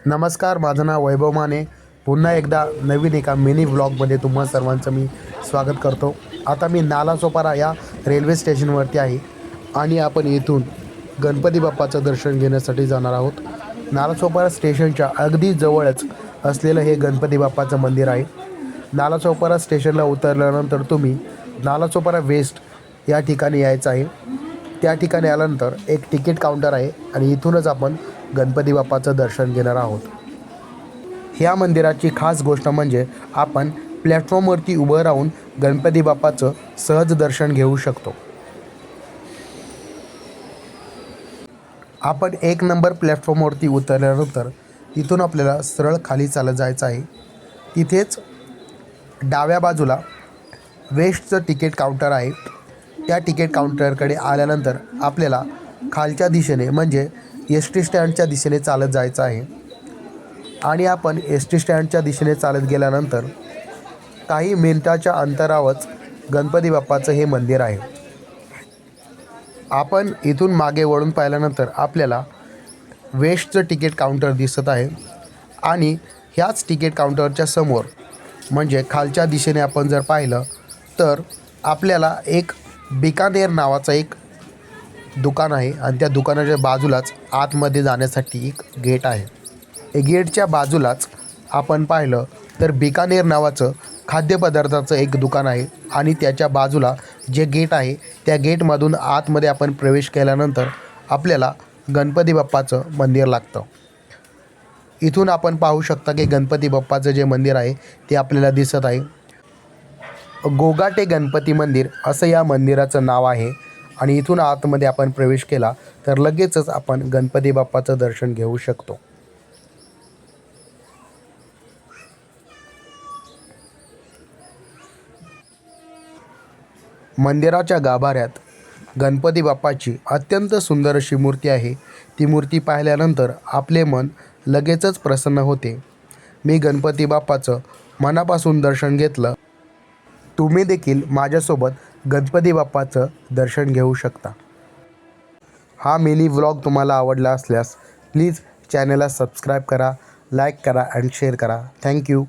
नमस्कार, माझं नाव वैभव माने. पुन्हा एकदा नवीन एका मिनी व्लॉगमध्ये तुम्हा सर्वांचं मी स्वागत करतो. आता मी नालासोपारा या रेल्वे स्टेशनवरती आहे आणि आपण इथून गणपती बाप्पाचं दर्शन घेण्यासाठी जाणार आहोत. नालासोपारा स्टेशनच्या अगदी जवळच असलेलं हे गणपती बाप्पाचं मंदिर आहे. नालासोपारा स्टेशनला उतरल्यानंतर तुम्ही नालासोपारा वेस्ट या ठिकाणी यायचं आहे. त्या ठिकाणी आल्यानंतर एक तिकीट काउंटर आहे आणि इथूनच आपण गणपती बाप्पाचं दर्शन घेणार आहोत. ह्या मंदिराची खास गोष्ट म्हणजे आपण प्लॅटफॉर्मवरती उभं राहून गणपती बाप्पाचं सहज दर्शन घेऊ शकतो. आपण 1 नंबर प्लॅटफॉर्मवरती उतरल्यानंतर इथून आपल्याला सरळ खाली चालत जायचं आहे. तिथेच डाव्या बाजूला वेस्टचं तिकीट काउंटर आहे. त्या तिकीट काउंटरकडे आल्यानंतर आपल्याला खालच्या दिशेने म्हणजे एस टी स्टँडच्या दिशेने चालत जायचं आहे आणि आपण एस टी स्टँडच्या दिशेने चालत गेल्यानंतर काही मिनिटाच्या अंतरावरच गणपती बाप्पाचं हे मंदिर आहे. आपण इथून मागे वळून पाहिल्यानंतर आपल्याला वेस्टचं तिकीट काउंटर दिसत आहे आणि ह्याच तिकीट काउंटरच्या समोर म्हणजे खालच्या दिशेने आपण जर पाहिलं तर आपल्याला एक बिकानेर नावाचं एक दुकान आहे आणि त्या दुकानाच्या बाजूलाच आतमध्ये जाण्यासाठी एक गेट आहे. गेटच्या बाजूलाच आपण पाहिलं तर बिकानेर नावाचं खाद्यपदार्थाचं एक दुकान आहे आणि त्याच्या बाजूला जे गेट आहे त्या गेटमधून आतमध्ये आपण प्रवेश केल्यानंतर आपल्याला गणपती बाप्पाचं मंदिर लागतं. इथून आपण पाहू शकता की गणपती बाप्पाचं जे मंदिर आहे ते आपल्याला दिसत आहे. गोगाटे गणपती मंदिर असं या मंदिराचं नाव आहे आणि इथून आतमध्ये आपण प्रवेश केला तर लगेचच आपण गणपती बाप्पाचं दर्शन घेऊ शकतो. मंदिराच्या गाभाऱ्यात गणपती बाप्पाची अत्यंत सुंदर अशी मूर्ती आहे. ती मूर्ती पाहिल्यानंतर आपले मन लगेचच प्रसन्न होते. मी गणपती बाप्पाचं मनापासून दर्शन घेतलं. तुम्ही देखील माझ्यासोबत गणपती बाप्पाचं दर्शन घेऊ शकता. हा मिनी व्लॉग तुम्हाला आवडला असल्यास प्लीज चॅनलला सबस्क्राईब करा, लाईक करा आणि शेअर करा. थँक्यू.